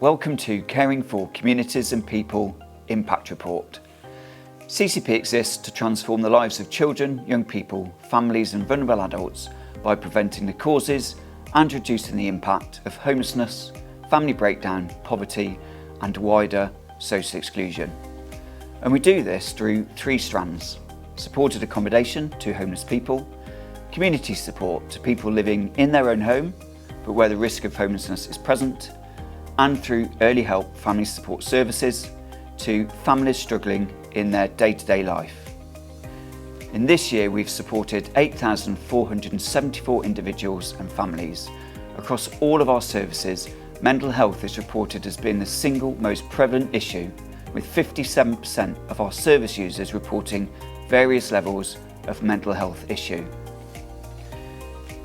Welcome to Caring for Communities and People Impact Report. CCP exists to transform the lives of children, young people, families and vulnerable adults by preventing the causes and reducing the impact of homelessness, family breakdown, poverty and wider social exclusion. And we do this through three strands: supported accommodation to homeless people, community support to people living in their own home but where the risk of homelessness is present, and through early help family support services to families struggling in their day-to-day life. In this year, we've supported 8,474 individuals and families. Across all of our services, mental health is reported as being the single most prevalent issue, with 57% of our service users reporting various levels of mental health issue.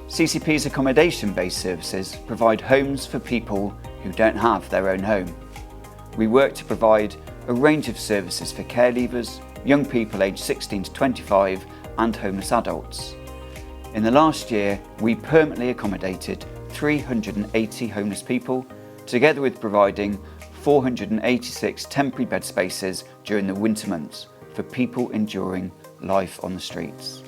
CCP's accommodation-based services provide homes for people who don't have their own home. We work to provide a range of services for care leavers, young people aged 16 to 25 and homeless adults. In the last year, we permanently accommodated 380 homeless people, together with providing 486 temporary bed spaces during the winter months for people enduring life on the streets.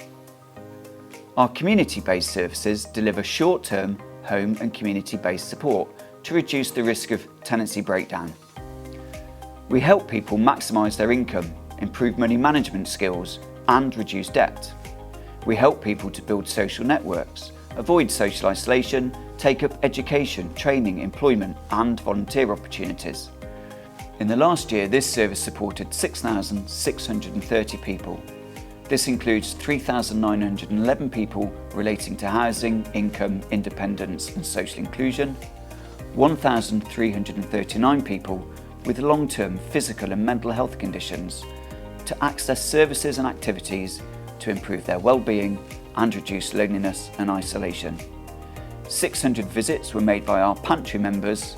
Our community-based services deliver short-term home and community-based support to reduce the risk of tenancy breakdown. We help people maximise their income, improve money management skills and reduce debt. We help people to build social networks, avoid social isolation, take up education, training, employment and volunteer opportunities. In the last year, this service supported 6,630 people. This includes 3,911 people relating to housing, income, independence and social inclusion, 1,339 people with long-term physical and mental health conditions to access services and activities to improve their well-being and reduce loneliness and isolation. 600 visits were made by our pantry members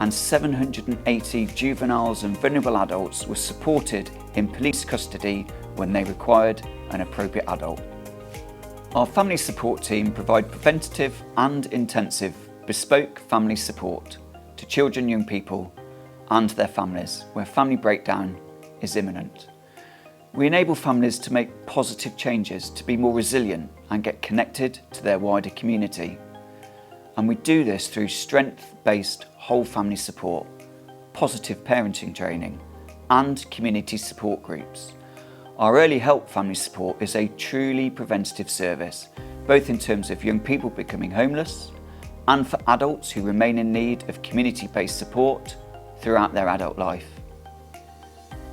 and 780 juveniles and vulnerable adults were supported in police custody when they required an appropriate adult. Our family support team provide preventative and intensive bespoke family support to children, young people and their families where family breakdown is imminent. We enable families to make positive changes to be more resilient and get connected to their wider community. And we do this through strength-based whole family support, positive parenting training and community support groups. Our early help family support is a truly preventative service, both in terms of young people becoming homeless and for adults who remain in need of community-based support throughout their adult life.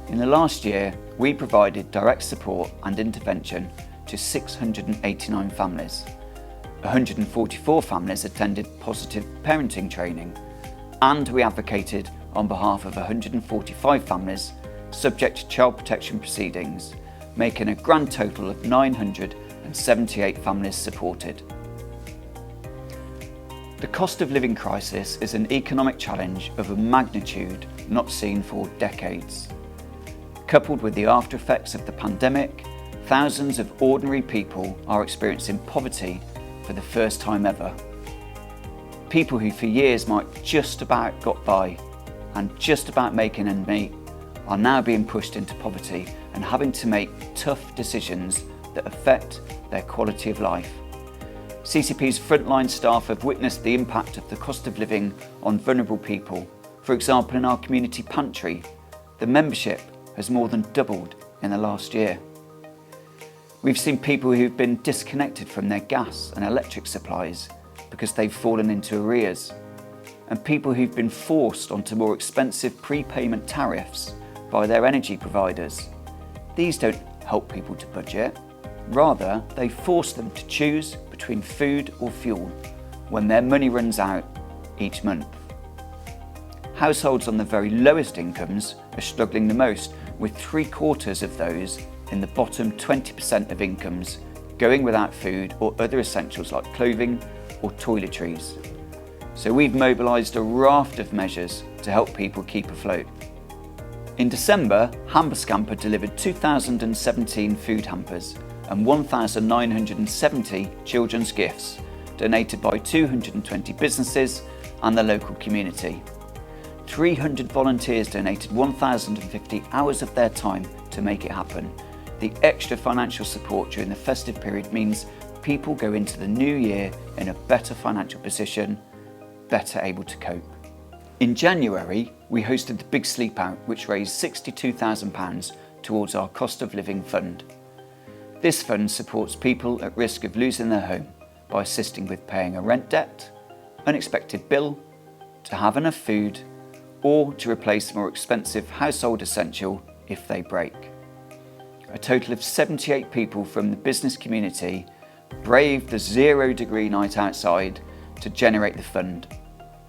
In the last year, we provided direct support and intervention to 689 families. 144 families attended positive parenting training, and we advocated on behalf of 145 families subject to child protection proceedings, making a grand total of 978 families supported. The cost of living crisis is an economic challenge of a magnitude not seen for decades. Coupled with the after effects of the pandemic, thousands of ordinary people are experiencing poverty for the first time ever. People who for years might just about got by and just about making ends meet are now being pushed into poverty and having to make tough decisions that affect their quality of life. CCP's frontline staff have witnessed the impact of the cost of living on vulnerable people. For example, in our community pantry, the membership has more than doubled in the last year. We've seen people who've been disconnected from their gas and electric supplies because they've fallen into arrears, and people who've been forced onto more expensive prepayment tariffs by their energy providers. These don't help people to budget. Rather, they force them to choose between food or fuel when their money runs out each month. Households on the very lowest incomes are struggling the most, with 3/4 of those in the bottom 20% of incomes going without food or other essentials like clothing or toiletries. So we've mobilised a raft of measures to help people keep afloat. In December, Hamper Scamper delivered 2,017 food hampers and 1,970 children's gifts donated by 220 businesses and the local community. 300 volunteers donated 1,050 hours of their time to make it happen. The extra financial support during the festive period means people go into the new year in a better financial position, better able to cope. In January, we hosted the Big Sleep Out, which raised £62,000 towards our cost of living fund. This fund supports people at risk of losing their home by assisting with paying a rent debt, unexpected bill, to have enough food, or to replace a more expensive household essential if they break. A total of 78 people from the business community braved the 0 degree night outside to generate the fund,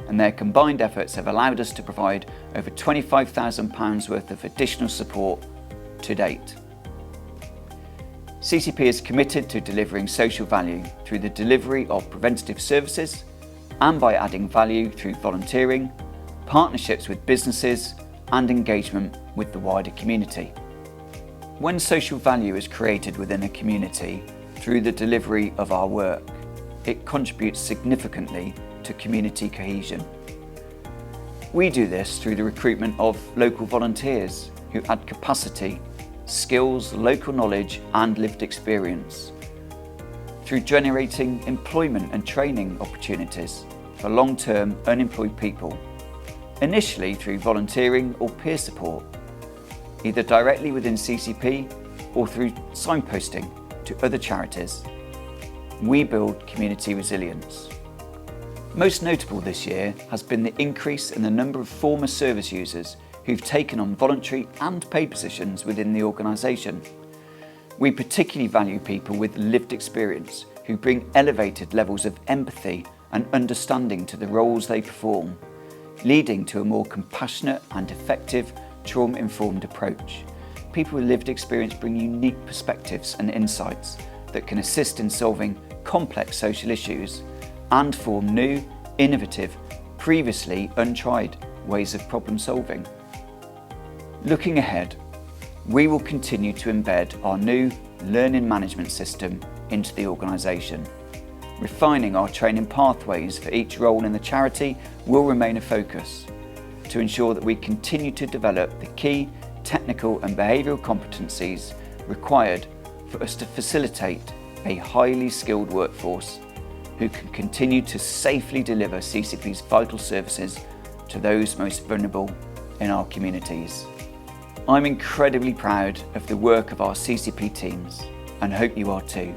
and their combined efforts have allowed us to provide over £25,000 worth of additional support to date. CCP is committed to delivering social value through the delivery of preventative services and by adding value through volunteering, partnerships with businesses and engagement with the wider community. When social value is created within a community through the delivery of our work, it contributes significantly to community cohesion. We do this through the recruitment of local volunteers who add capacity, skills, local knowledge and lived experience, through generating employment and training opportunities for long-term unemployed people, initially through volunteering or peer support, either directly within CCP or through signposting to other charities. We build community resilience. Most notable this year has been the increase in the number of former service users who've taken on voluntary and paid positions within the organisation. We particularly value people with lived experience who bring elevated levels of empathy and understanding to the roles they perform, leading to a more compassionate and effective trauma-informed approach. People with lived experience bring unique perspectives and insights that can assist in solving complex social issues and form new, innovative, previously untried ways of problem solving. Looking ahead, we will continue to embed our new learning management system into the organisation. Refining our training pathways for each role in the charity will remain a focus to ensure that we continue to develop the key technical and behavioural competencies required for us to facilitate a highly skilled workforce who can continue to safely deliver CCP's vital services to those most vulnerable in our communities. I'm incredibly proud of the work of our CCP teams and hope you are too.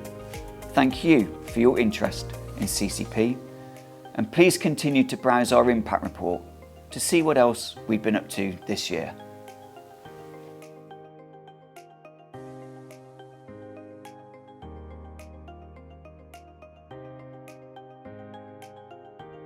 Thank you for your interest in CCP, and please continue to browse our impact report to see what else we've been up to this year.